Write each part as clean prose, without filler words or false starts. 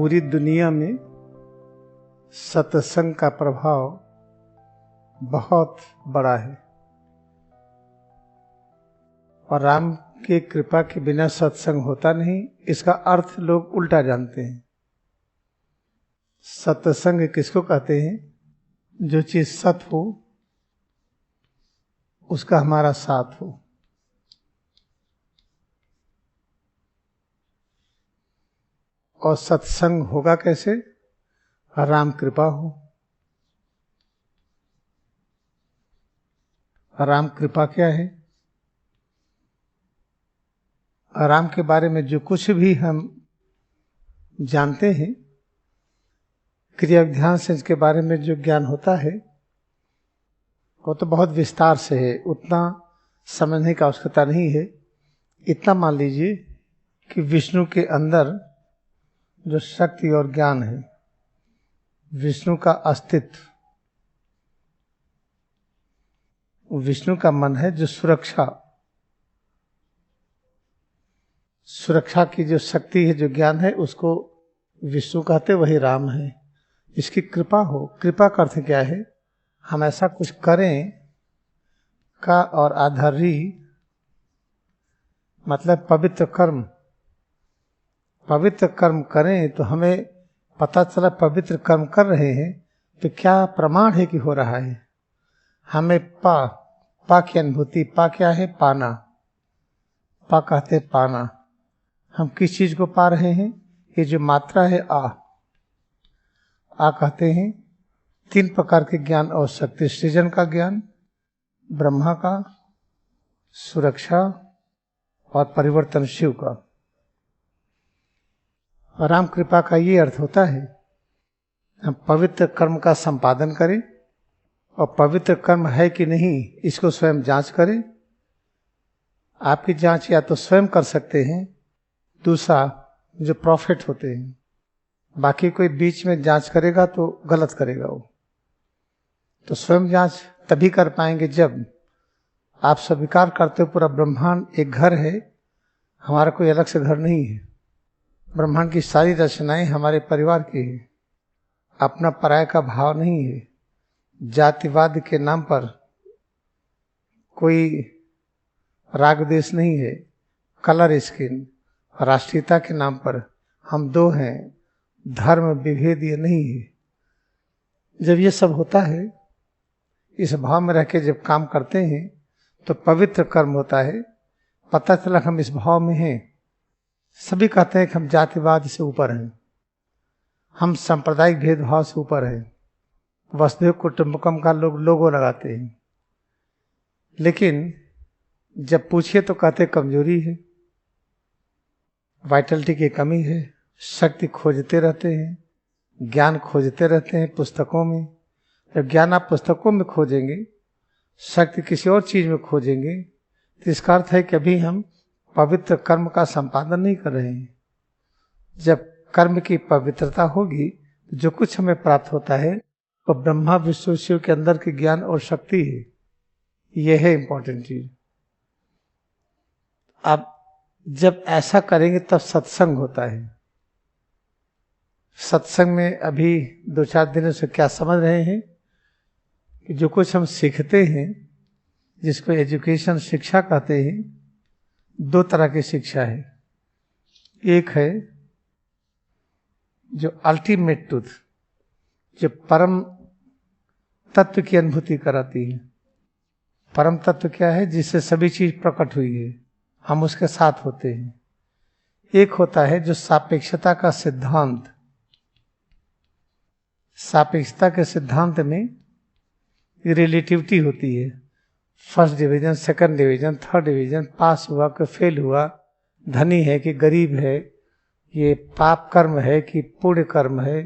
पूरी दुनिया में सत्संग का प्रभाव बहुत बड़ा है और राम की कृपा के बिना सत्संग होता नहीं। इसका अर्थ लोग उल्टा जानते हैं। सत्संग किसको कहते हैं? जो चीज सत हो उसका हमारा साथ हो। और सत्संग होगा कैसे? राम कृपा हो। राम कृपा क्या है? राम के बारे में जो कुछ भी हम जानते हैं, क्रिया ध्यान से इसके बारे में जो ज्ञान होता है वो तो बहुत विस्तार से है, उतना समझने की आवश्यकता नहीं है। इतना मान लीजिए कि विष्णु के अंदर जो शक्ति और ज्ञान है, विष्णु का अस्तित्व, विष्णु का मन है जो सुरक्षा की जो शक्ति है, जो ज्ञान है, उसको विष्णु कहते, वही राम है। इसकी कृपा हो। कृपा का अर्थ क्या है? हम ऐसा कुछ करें का और आधारी मतलब पवित्र कर्म करें तो हमें पता चला पवित्र कर्म कर रहे हैं तो क्या प्रमाण है कि हो रहा है। हमें पा की अनुभूति। पा क्या है? पाना। पा कहते पाना। हम किस चीज को पा रहे हैं? ये जो मात्रा है आ कहते हैं 3 प्रकार के ज्ञान और शक्ति। सृजन का ज्ञान, ब्रह्मा का, सुरक्षा और परिवर्तन शिव का। राम कृपा का ये अर्थ होता है हम पवित्र कर्म का संपादन करें और पवित्र कर्म है कि नहीं इसको स्वयं जांच करें। आपकी जांच या तो स्वयं कर सकते हैं, दूसरा जो प्रॉफिट होते हैं, बाकी कोई बीच में जांच करेगा तो गलत करेगा वो। तो स्वयं जांच तभी कर पाएंगे जब आप स्वीकार करते हो पूरा ब्रह्मांड एक घर है, हमारा कोई अलग से घर नहीं है। ब्रह्मांड की सारी रचनाएं हमारे परिवार की है। अपना पराया का भाव नहीं है। जातिवाद के नाम पर कोई राग देश नहीं है। कलर स्किन, राष्ट्रीयता के नाम पर हम दो हैं, धर्म विभेद ये नहीं है। जब ये सब होता है, इस भाव में रह के जब काम करते हैं तो पवित्र कर्म होता है। पता चला हम इस भाव में हैं। सभी कहते हैं कि हम जातिवाद से ऊपर हैं, हम सांप्रदायिक भेदभाव से ऊपर हैं, वसुधैव कुटुंबकम का लोग लोगो लगाते हैं। लेकिन जब पूछिए तो कहते कमजोरी है, वाइटलिटी की कमी है, शक्ति खोजते रहते हैं, ज्ञान खोजते रहते हैं पुस्तकों में। जब ज्ञान आप पुस्तकों में खोजेंगे, शक्ति किसी और चीज में खोजेंगे, तो इसका अर्थ है कि अभी हम पवित्र कर्म का संपादन नहीं कर रहे हैं। जब कर्म की पवित्रता होगी तो जो कुछ हमें प्राप्त होता है वो ब्रह्मा विष्णु शिव के अंदर की ज्ञान और शक्ति है। यह है इंपॉर्टेंट चीज। आप जब ऐसा करेंगे तब सत्संग होता है। सत्संग में अभी 2-4 दिनों से क्या समझ रहे हैं कि जो कुछ हम सीखते हैं, जिसको एजुकेशन शिक्षा कहते हैं, 2 तरह की शिक्षा है। एक है जो अल्टीमेट ट्रूथ, जो परम तत्व की अनुभूति कराती है। परम तत्व क्या है? जिससे सभी चीज प्रकट हुई है, हम उसके साथ होते हैं। एक होता है जो सापेक्षता का सिद्धांत। सापेक्षता के सिद्धांत में रिलेटिविटी होती है। First division, second division, third division, pass हुआ कि फेल हुआ, धनी है कि गरीब है, ये पाप कर्म है कि पुण्य कर्म है,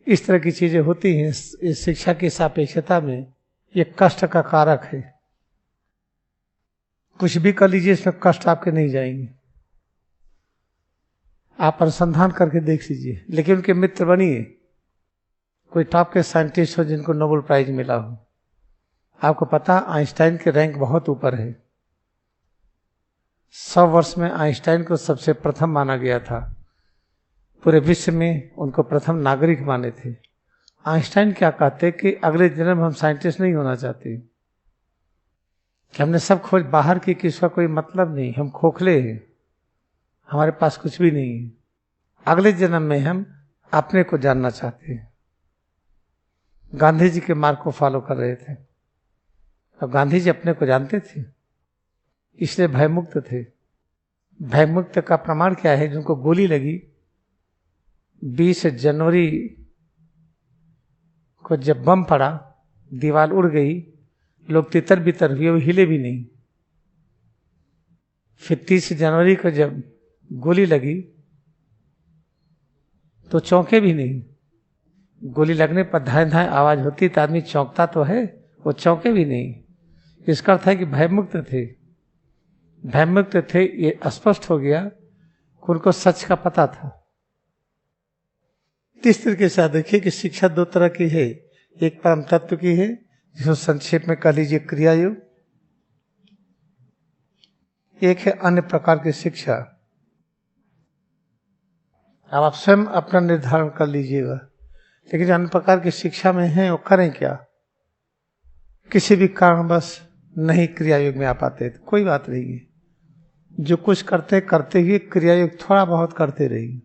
इस तरह की चीजें होती हैं। इस शिक्षा की सापेक्षता में ये कष्ट का कारक है। कुछ भी कर लीजिए, इसमें कष्ट आपके नहीं जाएंगे। आप अनुसंधान करके देख लीजिए, लेकिन उनके मित्र बनिए। कोई टॉप के साइंटिस्ट हो जिनको नोबेल प्राइज मिला हो, आपको पता आइंस्टाइन के रैंक बहुत ऊपर है। 100 वर्ष में आइंस्टाइन को सबसे प्रथम माना गया था। पूरे विश्व में उनको प्रथम नागरिक माने थे। आइंस्टाइन क्या कहते कि अगले जन्म हम साइंटिस्ट नहीं होना चाहते, कि हमने सब खोज बाहर की, कि इसका कोई मतलब नहीं, हम खोखले हैं, हमारे पास कुछ भी नहीं है। अगले जन्म में हम अपने को जानना चाहते हैं। गांधी जी के मार्ग को फॉलो कर रहे थे। अब गांधी जी अपने को जानते थे, इसलिए भयमुक्त थे। भयमुक्त का प्रमाण क्या है? जिनको गोली लगी 20 जनवरी को, जब बम पड़ा, दीवार उड़ गई, लोग तितर बितर हुए, वो हिले भी नहीं। फिर 30 जनवरी को जब गोली लगी तो चौंके भी नहीं। गोली लगने पर धाए धाए आवाज होती तो आदमी चौंकता तो है, वो चौंके भी नहीं। इसका अर्थ है कि भयमुक्त थे। भयमुक्त थे, ये स्पष्ट हो गया कि उनको सच का पता था। इस तरीके से देखिए कि शिक्षा दो तरह की है। एक परम तत्व की है, जिसको संक्षेप में कह लीजिए क्रिया योग। एक है अन्य प्रकार की शिक्षा। अब आप स्वयं अपना निर्धारण कर लीजिएगा। लेकिन अन्य प्रकार की शिक्षा में है, वो करें क्या? किसी भी कारणवश नहीं क्रिया योग में आ पाते तो कोई बात नहीं है। जो कुछ करते हुए क्रिया योग थोड़ा बहुत करते रहिए।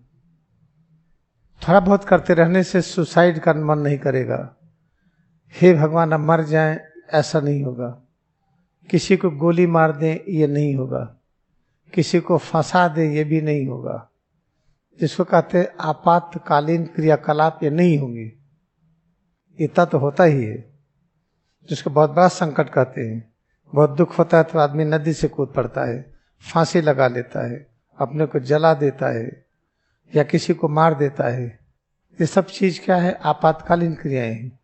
थोड़ा बहुत करते रहने से सुसाइड का मन नहीं करेगा, हे भगवान अब मर जाएं, ऐसा नहीं होगा। किसी को गोली मार दें, ये नहीं होगा। किसी को फंसा दें, ये भी नहीं होगा। जिसको कहते हैं आपातकालीन क्रियाकलाप, ये नहीं होंगे। इतना तो होता ही है। जिसको बहुत बड़ा संकट कहते हैं, बहुत दुख होता है तो आदमी नदी से कूद पड़ता है, फांसी लगा लेता है, अपने को जला देता है या किसी को मार देता है। ये सब चीज क्या है? आपातकालीन क्रियाएं हैं।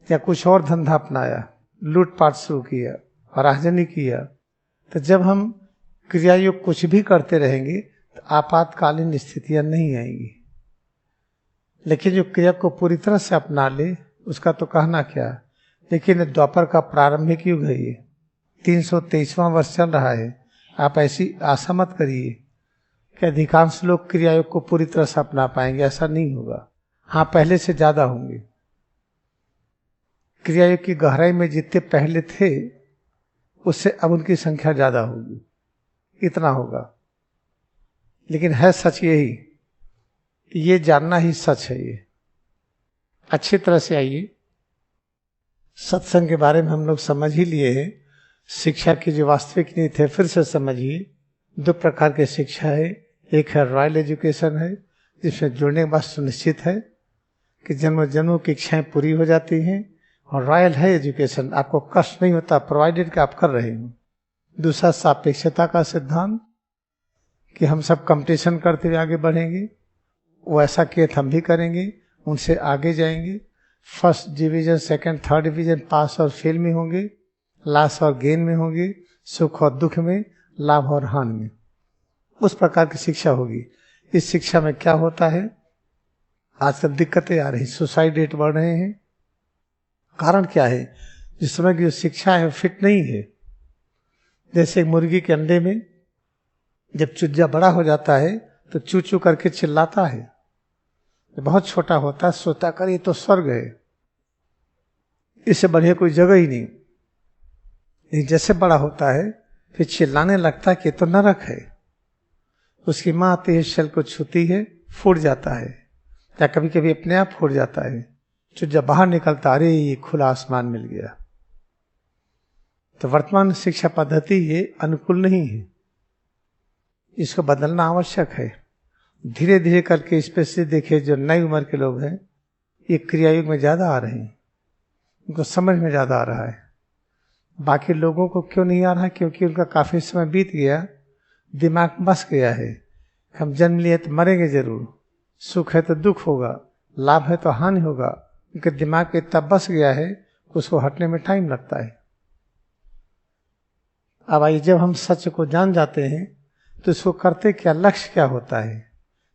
या कुछ और धंधा अपनाया, लूटपाट शुरू किया और आगजनी किया। तो जब हम क्रिया योग कुछ भी करते रहेंगे तो आपातकालीन स्थितियां नहीं आएंगी। लेकिन जो क्रिया को पूरी तरह से अपना ले, उसका तो कहना क्या। लेकिन द्वापर का प्रारंभिक युग है, ये 323वां वर्ष चल रहा है। आप ऐसी आशा मत करिए कि अधिकांश लोग क्रिया योग को पूरी तरह से अपना पाएंगे, ऐसा नहीं होगा। हाँ, पहले से ज्यादा होंगे। क्रिया योग की गहराई में जितने पहले थे, उससे अब उनकी संख्या ज्यादा होगी, इतना होगा। लेकिन है सच यही, ये जानना ही सच है। ये अच्छी तरह से आइए, सत्संग के बारे में हम लोग समझ ही लिए हैं। शिक्षा की जो वास्तविक नीति है फिर से समझिए। दो प्रकार की शिक्षा है। एक है रॉयल एजुकेशन है, जिसमें जुड़ने के बाद सुनिश्चित है कि जन्म जन्मों की इच्छाएं पूरी हो जाती हैं। और रॉयल है एजुकेशन, आपको कष्ट नहीं होता, प्रोवाइडेड कि आप कर रहे हो। दूसरा सापेक्षता का सिद्धांत, कि हम सब कंपटीशन करते हुए आगे बढ़ेंगे। वो ऐसा किए हम भी करेंगे, उनसे आगे जाएंगे। First division, second, third division, pass और फेल में होंगे, लॉस और गेन में होंगे, सुख और दुख में, लाभ और हानि में। उस प्रकार की शिक्षा होगी। इस शिक्षा में क्या होता है? आजकल दिक्कतें आ रही, सुसाइड रेट बढ़ रहे हैं। कारण क्या है? जिस समय की जो शिक्षा है फिट नहीं है। जैसे मुर्गी के अंडे में जब चूजा बड़ा हो जाता है तो चू चू करके चिल्लाता है। बहुत छोटा होता है, सोचता कर ये तो स्वर्ग है, इससे बढ़िया कोई जगह ही नहीं। लेकिन जैसे बड़ा होता है फिर चिल्लाने लगता है कि तो नरक है। उसकी माँ आती है, शल को छूती है, फूट जाता है, या कभी कभी अपने आप फूट जाता है। तो जब बाहर निकलता, अरे ये खुला आसमान मिल गया। तो वर्तमान शिक्षा पद्धति ये अनुकूल नहीं है, इसको बदलना आवश्यक है। धीरे धीरे करके स्पेशली देखिए जो नई उम्र के लोग हैं, ये क्रिया युग में ज्यादा आ रहे हैं, उनको समझ में ज्यादा आ रहा है। बाकी लोगों को क्यों नहीं आ रहा है? क्योंकि उनका काफी समय बीत गया, दिमाग बस गया है। हम जन्म लिए तो मरेंगे जरूर, सुख है तो दुख होगा, लाभ है तो हानि होगा। उनके दिमाग में इतना बस गया है, उसको हटने में टाइम लगता है। अब आइए, जब हम सच को जान जाते हैं तो इसको करते क्या, लक्ष्य क्या होता है?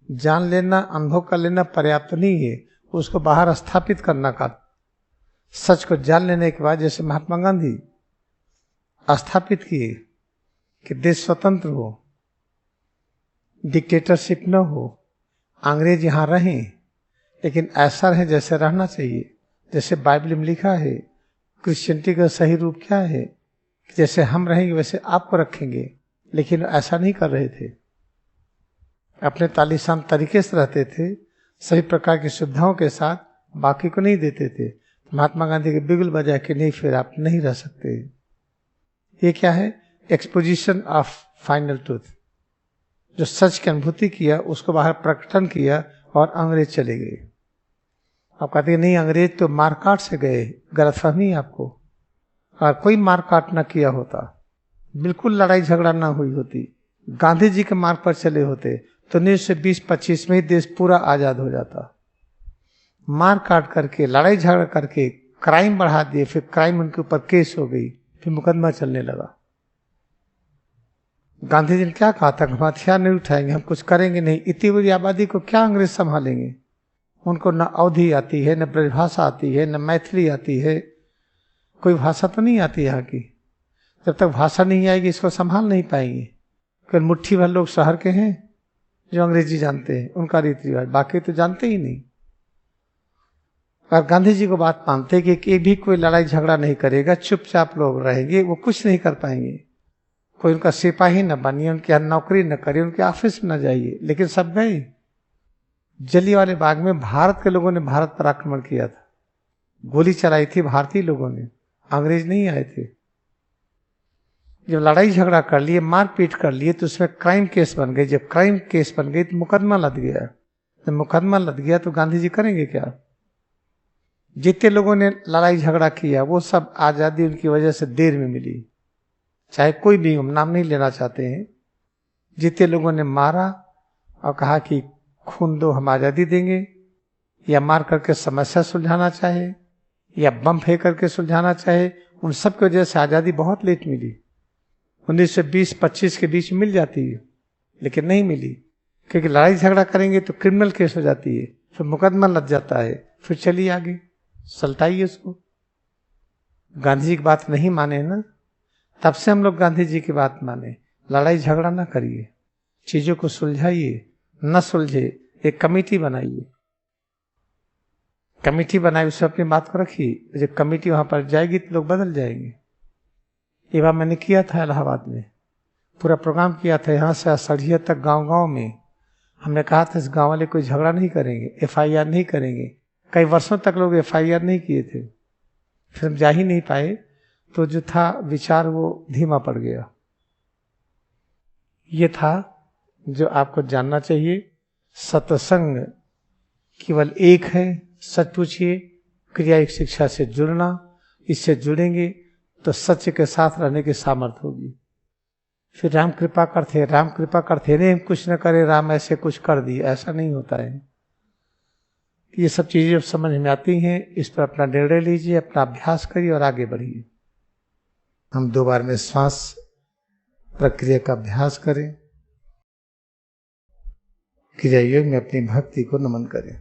जान लेना, अनुभव कर लेना पर्याप्त नहीं है, उसको बाहर स्थापित करना का। सच को जान लेने के बाद जैसे महात्मा गांधी स्थापित किए कि देश स्वतंत्र हो, डिक्टेटरशिप न हो, अंग्रेज यहाँ रहें, लेकिन ऐसा रहे जैसे रहना चाहिए, जैसे बाइबल में लिखा है। क्रिश्चियनिटी का सही रूप क्या है कि जैसे हम रहेंगे वैसे आपको रखेंगे, लेकिन ऐसा नहीं कर रहे थे। अपने तालीशान तरीके से रहते थे, सभी प्रकार की सुविधाओं के साथ, बाकी को नहीं देते थे। महात्मा गांधी के बिगुल बजा के नहीं, फिर आप नहीं रह सकते। ये क्या है? Exposition of final truth. जो सच की अनुभूति किया उसको बाहर प्रकटन किया और अंग्रेज चले गए। आप कहते हैं नहीं अंग्रेज तो मारकाट से गए, गलतफहमी है आपको। और कोई मारकाट ना किया होता, बिल्कुल लड़ाई झगड़ा ना हुई होती, गांधी जी के मार्ग पर चले होते तो 1920-25 में ही देश पूरा आजाद हो जाता। मार काट करके, लड़ाई झगड़ा करके क्राइम बढ़ा दिए, फिर क्राइम उनके ऊपर केस हो गई, फिर मुकदमा चलने लगा। गांधी जी ने क्या कहा था? हम हथियार नहीं उठाएंगे, हम कुछ करेंगे नहीं। इतनी बड़ी आबादी को क्या अंग्रेज संभालेंगे? उनको न अवधी आती है, न ब्रजभाषा आती है, न मैथिली आती है, कोई भाषा तो नहीं आती यहाँ की। जब तक भाषा नहीं आएगी इसको संभाल नहीं पाएंगे। केवल मुट्ठी भर लोग शहर के हैं जो अंग्रेजी जानते हैं, उनका रीति रिवाज, बाकी तो जानते ही नहीं। और गांधी जी को बात मानते कि भी कोई लड़ाई झगड़ा नहीं करेगा, चुपचाप लोग रहेंगे, वो कुछ नहीं कर पाएंगे। कोई उनका सिपाही न बनिए, उनकी नौकरी न करिए, उनके ऑफिस में न जाइए, लेकिन सब गए। जलियांवाले बाग में भारत के लोगों ने भारत पर आक्रमण किया था, गोली चलाई थी भारतीय लोगों ने, अंग्रेज नहीं आए थे। जब लड़ाई झगड़ा कर लिए, मारपीट कर लिए, तो उसमें क्राइम केस बन गए। जब क्राइम केस बन गई तो मुकदमा लद गया। जब मुकदमा लद गया तो गांधी जी करेंगे क्या? जितने लोगों ने लड़ाई झगड़ा किया वो सब आजादी उनकी वजह से देर में मिली, चाहे कोई भी, हम नाम नहीं लेना चाहते हैं। जितने लोगों ने मारा और कहा कि खून दो हम आजादी देंगे, या मार करके समस्या सुलझाना चाहे, या बम फेंक करके सुलझाना चाहे, उन सब की वजह से आजादी बहुत लेट मिली। 1920-25 के बीच मिल जाती है, लेकिन नहीं मिली, क्योंकि लड़ाई झगड़ा करेंगे तो क्रिमिनल केस हो जाती है, फिर मुकदमा लग जाता है, फिर चलिए आगे सलटाइए उसको। गांधी जी की बात नहीं माने ना, तब से हम लोग गांधी जी की बात माने। लड़ाई झगड़ा ना करिए, चीजों को सुलझाइए, न सुलझे एक कमेटी बनाइए, कमेटी बनाई, उसमें अपनी बात को रखिए। जब कमेटी वहां पर जाएगी तो लोग बदल जाएंगे। ये बात मैंने किया था इलाहाबाद में, पूरा प्रोग्राम किया था, यहाँ से सड़िया तक गांव गांव में। हमने कहा था इस गांव वाले कोई झगड़ा नहीं करेंगे, FIR नहीं करेंगे। कई वर्षों तक लोग FIR नहीं किए थे, फिर हम जा ही नहीं पाए, तो जो था विचार वो धीमा पड़ गया। ये था जो आपको जानना चाहिए। सत्संग केवल एक है, सच पूछिए, क्रिया एक शिक्षा से जुड़ना, इससे जुड़ेंगे तो सत्य के साथ रहने की सामर्थ्य होगी। फिर राम कृपा करते, राम कृपा करते नहीं, कुछ न करे राम ऐसे कुछ कर दिए, ऐसा नहीं होता है। ये सब चीजें जब समझ में आती हैं, इस पर अपना निर्णय लीजिए, अपना अभ्यास करिए और आगे बढ़िए। हम 2 बार में श्वास प्रक्रिया का अभ्यास करें, क्रिया योग में अपनी भक्ति को नमन करें।